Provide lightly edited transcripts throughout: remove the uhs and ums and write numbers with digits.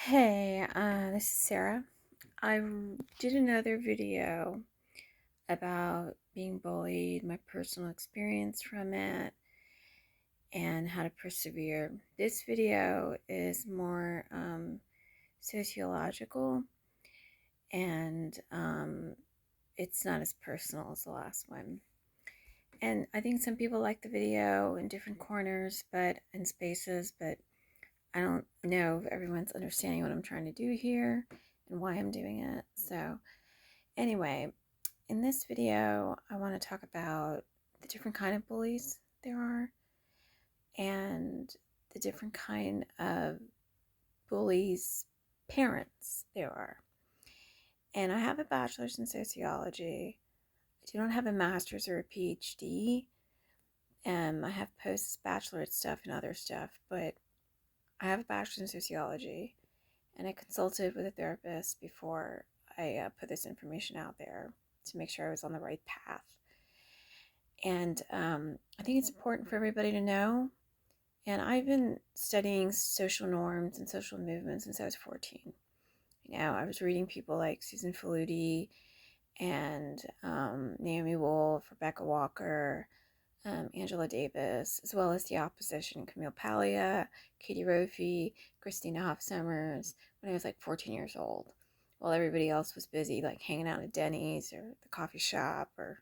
Hey, this is Sarah. Did another video about being bullied, my personal experience from it, and how to persevere. This video is more sociological, and it's not as personal as the last one. And I think some people like the video in different corners, but in spaces, but I don't know if everyone's understanding what I'm trying to do here and why I'm doing it. So, anyway, in this video, I want to talk about the different kind of bullies there are and the different kind of bullies parents there are. And I have a bachelor's in sociology. I do not have a master's or a PhD. I have post bachelorate stuff and other stuff, but I have a bachelor's in sociology, and I consulted with a therapist before I put this information out there to make sure I was on the right path. And I think it's important for everybody to know. And I've been studying social norms and social movements since I was 14. I was reading people like Susan Faludi and Naomi Wolf, Rebecca Walker, Angela Davis, as well as the opposition, Camille Paglia, Katie Rofi, Christina Hoff Sommers, when I was like 14 years old, while everybody else was busy like hanging out at Denny's or the coffee shop, or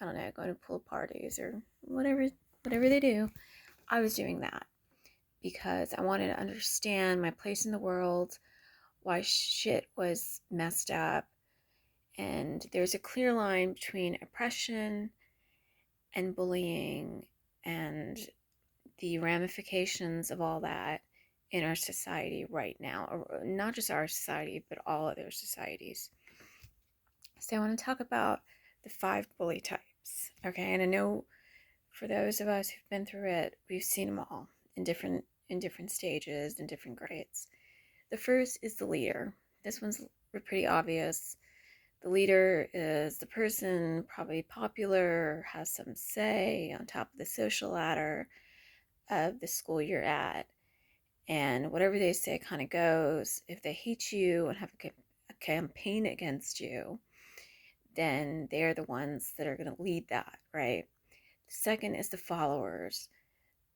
I don't know, going to pool parties or whatever they do. I was doing that because I wanted to understand my place in the world, why shit was messed up, and there's a clear line between oppression and bullying and the ramifications of all that in our society right now, or not just our society, but all other societies. So I want to talk about the 5 bully types. Okay, and I know for those of us who've been through it, we've seen them all in different stages and different grades. The first is the leader. This one's pretty obvious. The leader is the person probably popular, has some say on top of the social ladder of the school you're at. And whatever they say kind of goes. If they hate you and have a campaign against you, then they're the ones that are going to lead that, right? The second is the followers.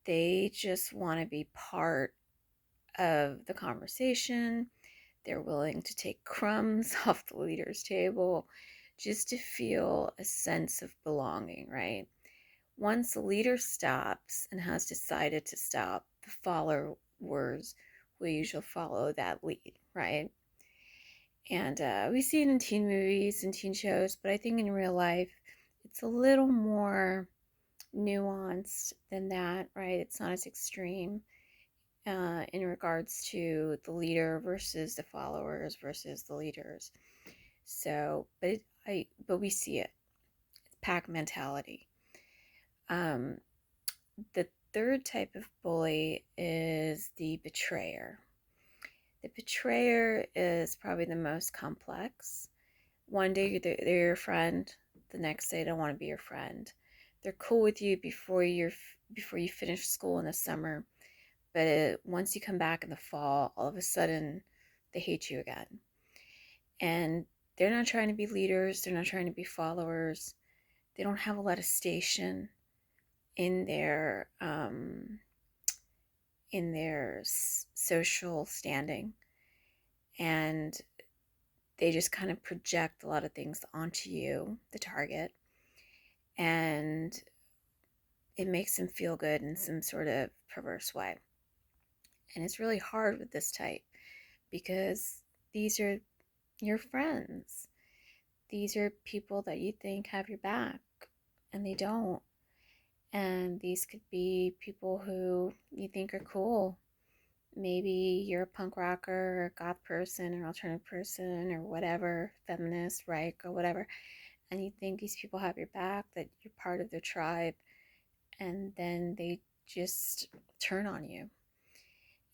They just want to be part of the conversation. They're willing to take crumbs off the leader's table just to feel a sense of belonging, right? Once the leader stops and has decided to stop, the followers will usually follow that lead, right? And we see it in teen movies and teen shows, but I think in real life, it's a little more nuanced than that, right? It's not as extreme in regards to the leader versus the followers versus the leaders. So, but we see it. It's pack mentality. Um, the third type of bully is the betrayer. The betrayer is probably the most complex. One day they're your friend, the next day they don't want to be your friend. They're cool with you before you finish school in the summer, but once you come back in the fall, all of a sudden they hate you again. And they're not trying to be leaders, they're not trying to be followers. They don't have a lot of station in their social standing, and they just kind of project a lot of things onto you, the target, and it makes them feel good in some sort of perverse way. And it's really hard with this type because these are your friends. These are people that you think have your back, and they don't. And these could be people who you think are cool. Maybe you're a punk rocker or a goth person or alternative person or whatever, feminist, right, or whatever. And you think these people have your back, that you're part of their tribe, and then they just turn on you.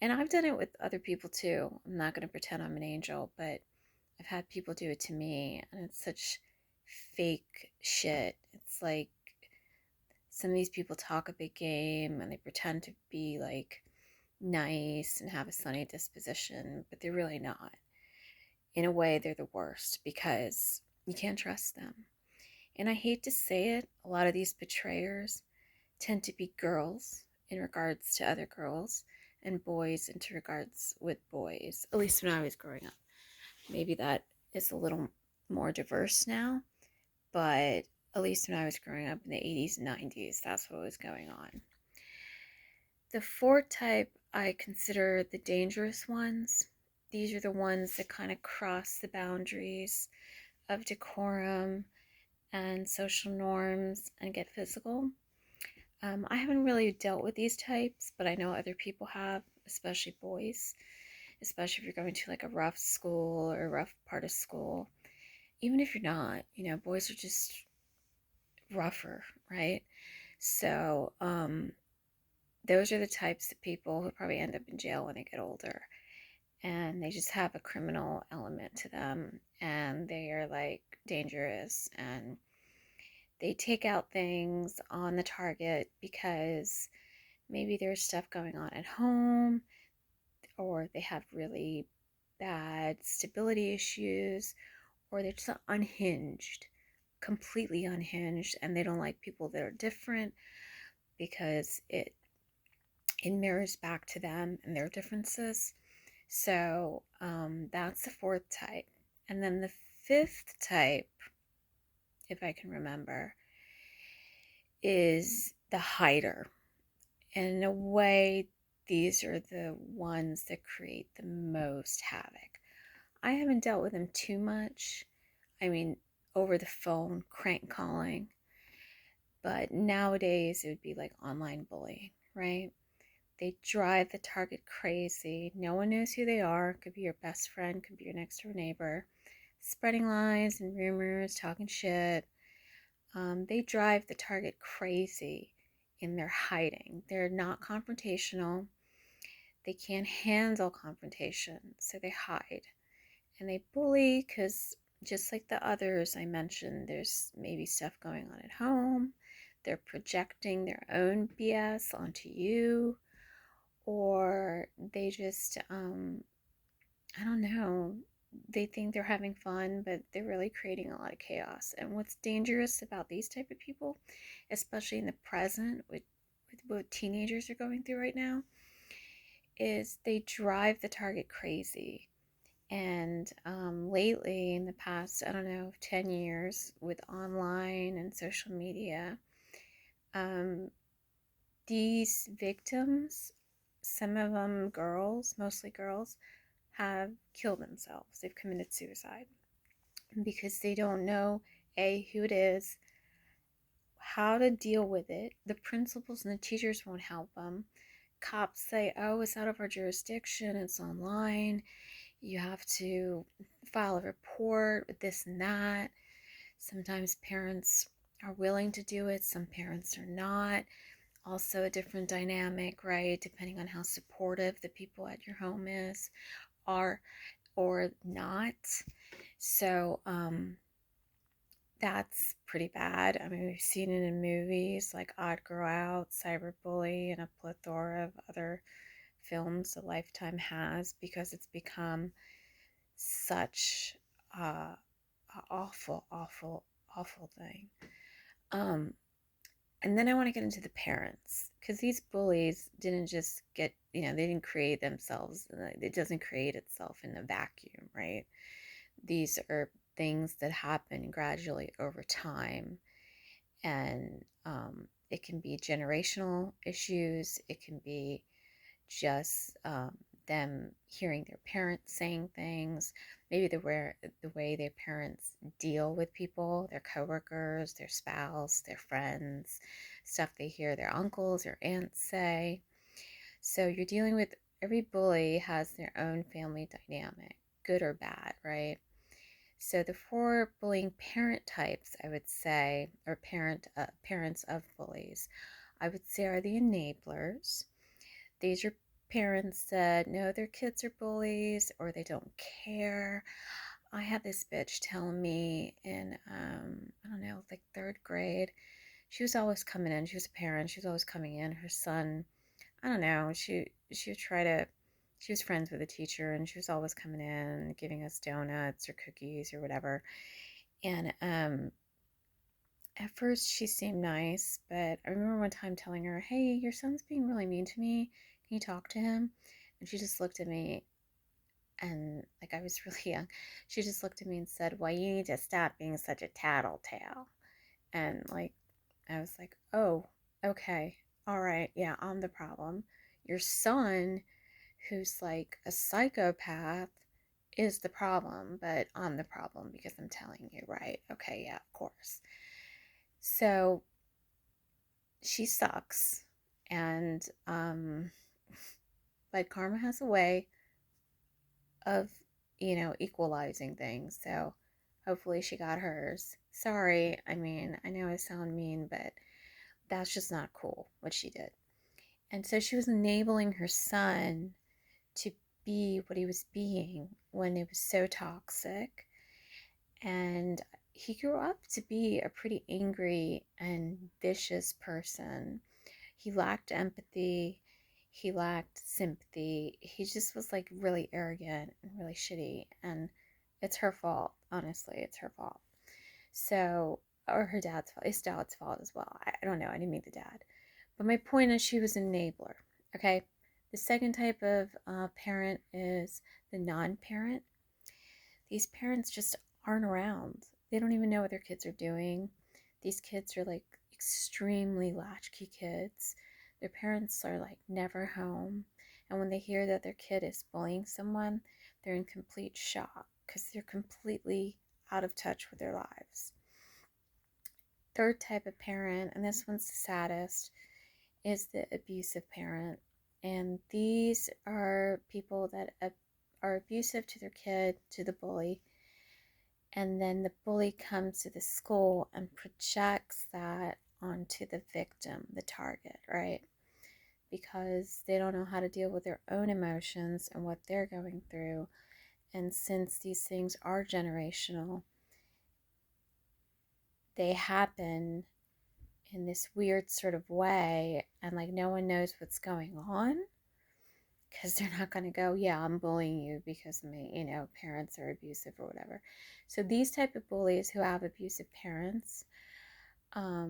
And I've done it with other people too. I'm not going to pretend I'm an angel, but I've had people do it to me, and it's such fake shit. It's like some of these people talk a big game and they pretend to be like nice and have a sunny disposition, but they're really not. In a way, they're the worst because you can't trust them. And I hate to say it, a lot of these betrayers tend to be girls in regards to other girls and boys into regards with boys, at least when I was growing up. Maybe that is a little more diverse now, but at least when I was growing up in the 80s and 90s, that's what was going on. The fourth type I consider the dangerous ones. These are the ones that kind of cross the boundaries of decorum and social norms and get physical. I haven't really dealt with these types, but I know other people have, especially boys, especially if you're going to like a rough school or a rough part of school. Even if you're not, boys are just rougher, right? So, those are the types of people who probably end up in jail when they get older. And they just have a criminal element to them. And they are like dangerous. And they take out things on the target because maybe there's stuff going on at home, or they have really bad stability issues, or they're just unhinged, completely unhinged, and they don't like people that are different because it mirrors back to them and their differences. So that's the fourth type. And then the fifth type, if I can remember, is the hider. And in a way, these are the ones that create the most havoc. I haven't dealt with them too much. I mean, over the phone, crank calling. But nowadays, it would be like online bullying, right? They drive the target crazy. No one knows who they are. Could be your best friend, could be your next door neighbor. Spreading lies and rumors, talking shit. They drive the target crazy in their hiding. They're not confrontational. They can't handle confrontation, so they hide. And they bully because, just like the others I mentioned, there's maybe stuff going on at home. They're projecting their own BS onto you, or they just, I don't know, they think they're having fun, but they're really creating a lot of chaos. And what's dangerous about these type of people, especially in the present with what teenagers are going through right now, is they drive the target crazy. And lately, in the past, I don't know, 10 years with online and social media, um, these victims, some of them girls, mostly girls, have killed themselves. They've committed suicide because they don't know, A, who it is, how to deal with it. The principals and the teachers won't help them. Cops say, oh, it's out of our jurisdiction, it's online, you have to file a report with this and that. Sometimes parents are willing to do it, some parents are not. Also, a different dynamic, right? Depending on how supportive the people at your home are or not. So, that's pretty bad. I mean, we've seen it in movies like Odd Girl Out, Cyberbully, and a plethora of other films that Lifetime has, because it's become such a awful, awful, awful thing. Um, and then I want to get into the parents, because these bullies didn't just get, they didn't create themselves. It doesn't create itself in a vacuum, right? These are things that happen gradually over time. And it can be generational issues, it can be just them hearing their parents saying things, maybe the way their parents deal with people, their coworkers, their spouse, their friends, stuff they hear their uncles or aunts say. So you're dealing with, every bully has their own family dynamic, good or bad, right? So the four bullying parent types, I would say, or parents of bullies, I would say, are the enablers. These are parents that know their kids are bullies or they don't care. I had this bitch tell me in, I don't know, like third grade. She was always coming in. She was a parent. She was always coming in. Her son, I don't know, she would try to, she was friends with a teacher and she was always coming in and giving us donuts or cookies or whatever. And at first she seemed nice, but I remember one time telling her, "Hey, your son's being really mean to me. Can you talk to him?" And she just looked at me, and like I was really young. She just looked at me and said, "Well, you need to stop being such a tattletale." And like I was like, "Oh, okay. All right. Yeah, I'm the problem. Your son, who's like a psychopath, is the problem, but I'm the problem because I'm telling you, right? Okay, yeah, of course." So she sucks. And but karma has a way of, equalizing things. So hopefully she got hers. Sorry, I mean, I know I sound mean, but that's just not cool what she did. And so she was enabling her son to be what he was being when it was so toxic. And he grew up to be a pretty angry and vicious person. He lacked empathy. He lacked sympathy. He just was like really arrogant and really shitty. And it's her fault, honestly. It's her fault. So, or her dad's fault. It's dad's fault as well. I don't know. I didn't mean the dad. But my point is, she was an enabler. Okay. The second type of parent is the non parent. These parents just aren't around. They don't even know what their kids are doing. These kids are like extremely latchkey kids. Their parents are like never home. And when they hear that their kid is bullying someone, they're in complete shock because they're completely out of touch with their lives. Third type of parent, and this one's the saddest, is the abusive parent. And these are people that are abusive to their kid, to the bully, and then the bully comes to the school and projects that onto the victim, the target, right? Because they don't know how to deal with their own emotions and what they're going through. And since these things are generational, they happen in this weird sort of way, and like no one knows what's going on because they're not going to go, "Yeah, I'm bullying you because my, parents are abusive or whatever." So these type of bullies who have abusive parents are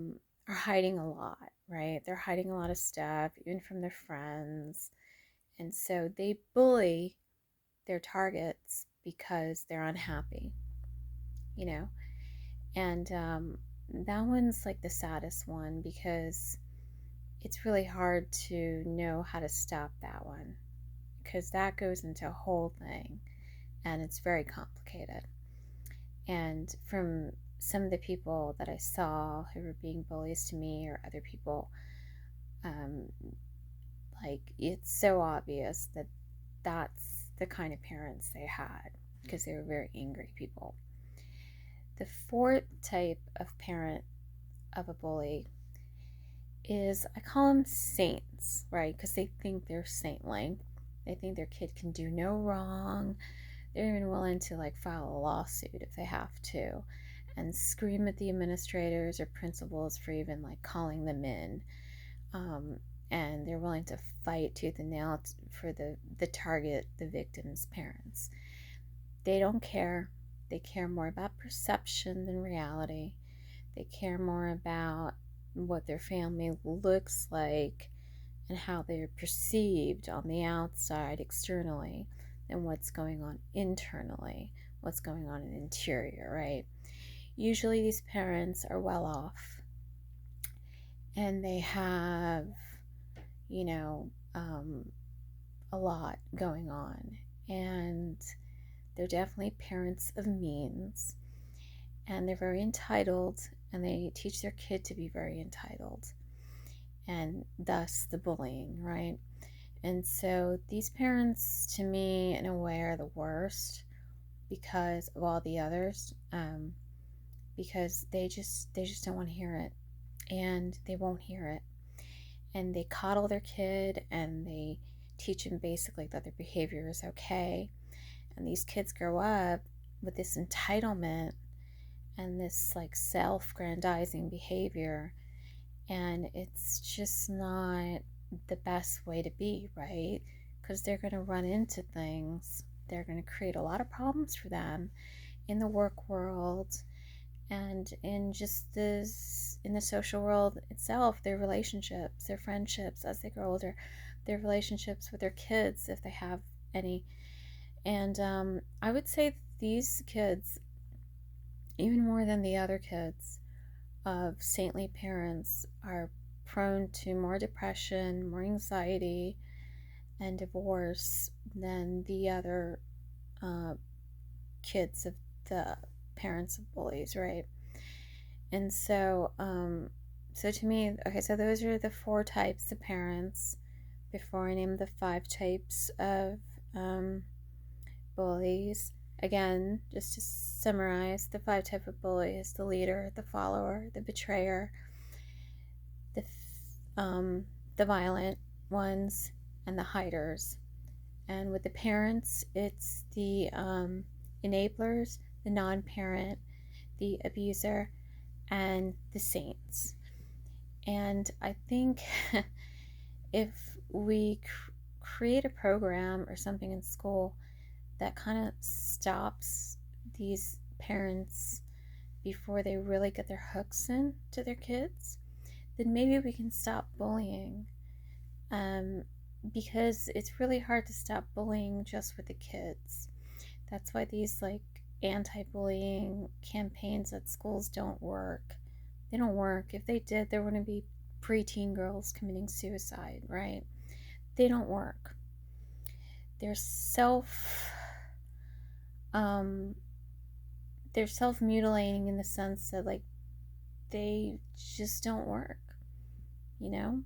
hiding a lot, right? They're hiding a lot of stuff, even from their friends. And so they bully their targets because they're unhappy, you know? And that one's like the saddest one because it's really hard to know how to stop that one because that goes into a whole thing and it's very complicated. And from some of the people that I saw who were being bullies to me or other people, um, like it's so obvious that that's the kind of parents they had because they were very angry people. The fourth type of parent of a bully is, I call them saints, right? Because they think they're saintly. They think their kid can do no wrong. They're even willing to like file a lawsuit if they have to and scream at the administrators or principals for even like calling them in. Um, and they're willing to fight tooth and nail for the target, the victim's parents. They don't care. They care more about perception than reality. They care more about what their family looks like and how they're perceived on the outside externally than what's going on internally, what's going on in the interior, right? Usually these parents are well off and they have, you know, a lot going on. And they're definitely parents of means. And they're very entitled and they teach their kid to be very entitled. And thus the bullying, right? And so these parents, to me, in a way, are the worst because of all the others, because they just don't want to hear it, and they won't hear it, and they coddle their kid, and they teach them basically that their behavior is okay, and these kids grow up with this entitlement and this like self-grandizing behavior, and it's just not the best way to be, right? Because they're going to run into things. They're going to create a lot of problems for them in the work world and in just this in the social world itself, their relationships, their friendships as they grow older, their relationships with their kids if they have any. And I would say these kids, even more than the other kids of saintly parents, are prone to more depression, more anxiety, and divorce than the other uh, kids of the parents of bullies, right? And so to me, okay, so those are the four types of parents before I name the five types of um, bullies. Again, just to summarize, the five type of bullies: the leader, the follower, the betrayer, the the violent ones, and the hiders. And with the parents, it's the enablers, the non-parent, the abuser, and the saints. And I think if we create a program or something in school that kind of stops these parents before they really get their hooks in to their kids, then maybe we can stop bullying. Um, because it's really hard to stop bullying just with the kids. That's why these like anti-bullying campaigns at schools don't work. They don't work. If they did, there wouldn't be preteen girls committing suicide, right? They don't work. They're um they're self-mutilating in the sense that like they just don't work, you know?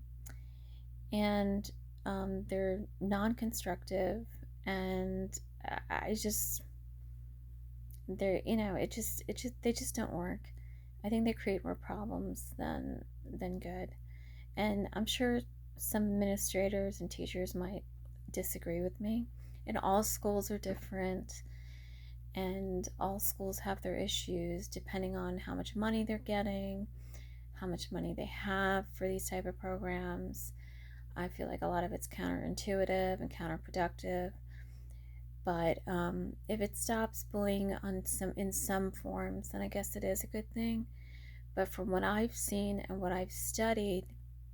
And they're non-constructive, and I just they're it just they just don't work. I think they create more problems than good. And I'm sure some administrators and teachers might disagree with me. And all schools are different, and all schools have their issues depending on how much money they're getting, how much money they have for these type of programs. I feel like a lot of it's counterintuitive and counterproductive. But if it stops bullying in some forms, then I guess it is a good thing. But from what I've seen and what I've studied,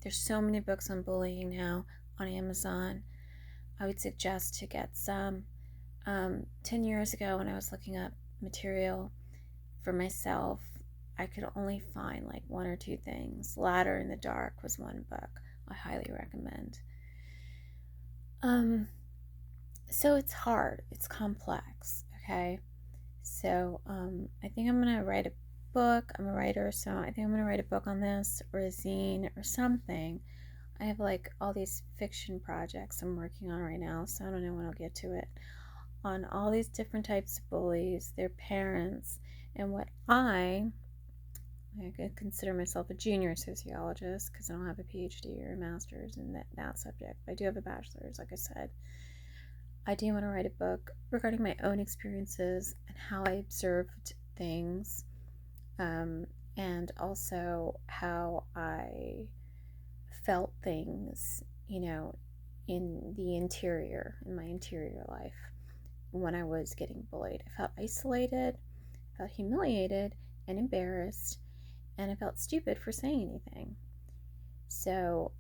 there's so many books on bullying now on Amazon. I would suggest to get some. 10 years ago, when I was looking up material for myself, I could only find like one or two things. Ladder in the Dark was one book I highly recommend. So it's hard, it's complex, okay? So I think I'm gonna write a book. I'm a writer, so I think I'm gonna write a book on this or a zine or something. I have like all these fiction projects I'm working on right now, so I don't know when I'll get to it. On all these different types of bullies, their parents, and what I could consider myself a junior sociologist because I don't have a PhD or a master's in that subject. I do have a bachelor's, like I said. I do want to write a book regarding my own experiences and how I observed things, and also how I felt things, in my interior life when I was getting bullied. I felt isolated, I felt humiliated and embarrassed, and I felt stupid for saying anything. So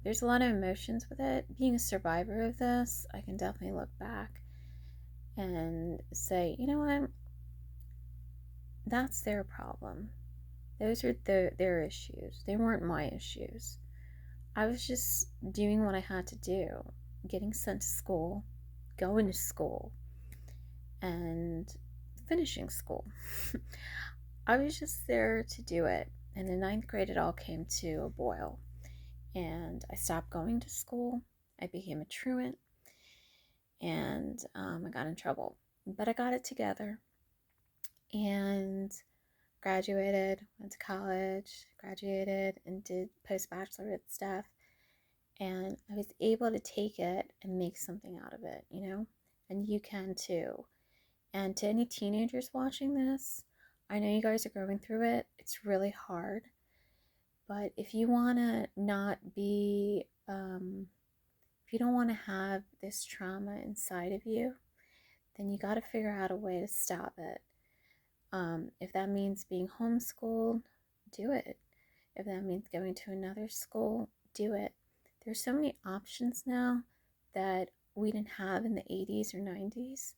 there's a lot of emotions with it. Being a survivor of this, I can definitely look back and say, you know what? That's their problem. Those are their issues. They weren't my issues. I was just doing what I had to do, getting sent to school, going to school, and finishing school. I was just there to do it. And in ninth grade, it all came to a boil. And I stopped going to school. I became a truant, and I got in trouble. But I got it together and graduated, went to college, graduated, and did post-bachelorate stuff. And I was able to take it and make something out of it, And you can too. And to any teenagers watching this, I know you guys are going through it. It's really hard. But if you want to not be if you don't want to have this trauma inside of you, then you got to figure out a way to stop it. If that means being homeschooled, do it. If that means going to another school, do it. There's so many options now that we didn't have in the 80s or 90s.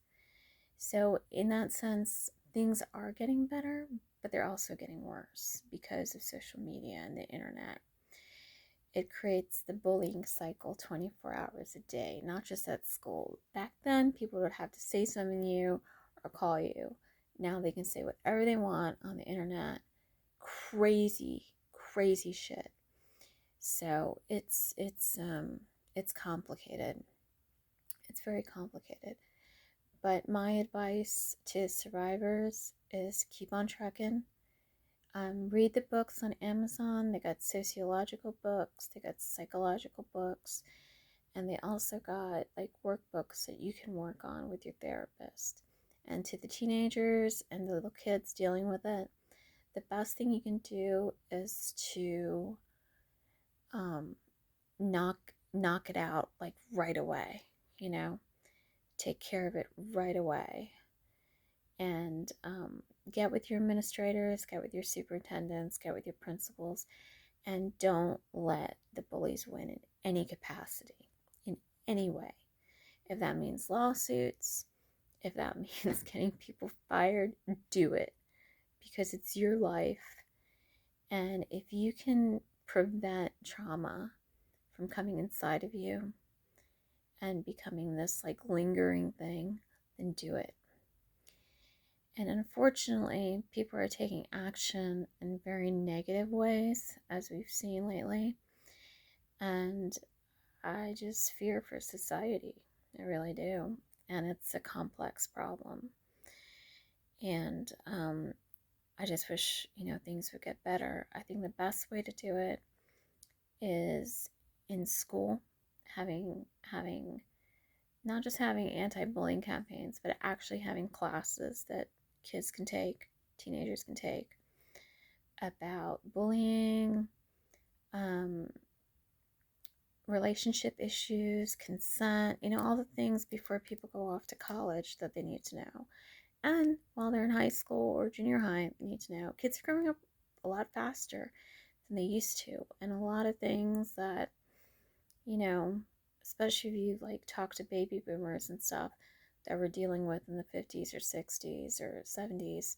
So, in that sense, things are getting better, but they're also getting worse because of social media and the internet. It creates the bullying cycle 24 hours a day, not just at school. Back then, people would have to say something to you or call you. Now they can say whatever they want on the internet. Crazy, crazy shit. So it's complicated. It's very complicated. But my advice to survivors is keep on trucking. Read the books on Amazon. They got sociological books, they got psychological books, and they also got like workbooks that you can work on with your therapist. And to the teenagers and the little kids dealing with it, the best thing you can do is to um, knock it out like right away. You know, take care of it right away, and get with your administrators, get with your superintendents, get with your principals, and don't let the bullies win in any capacity, in any way. If that means lawsuits, if that means getting people fired, do it, because it's your life. And if you can prevent trauma from coming inside of you and becoming this like lingering thing, then do it. And unfortunately, people are taking action in very negative ways, as we've seen lately. And I just fear for society. I really do. And it's a complex problem. And I just wish, things would get better. I think the best way to do it is in school, having not just having anti-bullying campaigns, but actually having classes that kids can take, teenagers can take, about bullying, um, relationship issues, consent, all the things before people go off to college that they need to know. And while they're in high school or junior high, they need to know. Kids are growing up a lot faster than they used to. And a lot of things that, especially if you like talk to baby boomers and stuff that we're dealing with in the 50s or 60s or 70s,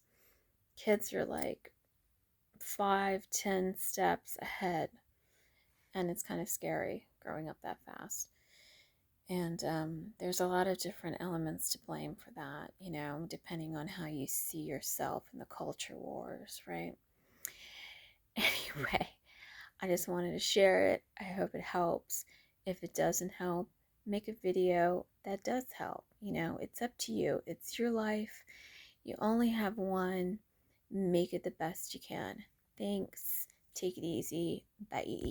kids are like 5-10 steps ahead, and it's kind of scary growing up that fast. And there's a lot of different elements to blame for that, depending on how you see yourself in the culture wars, right? Anyway, I just wanted to share it. I hope it helps. If it doesn't help, make a video that does help. It's up to you. It's your life. You only have one. Make it the best you can. Thanks. Take it easy. Bye.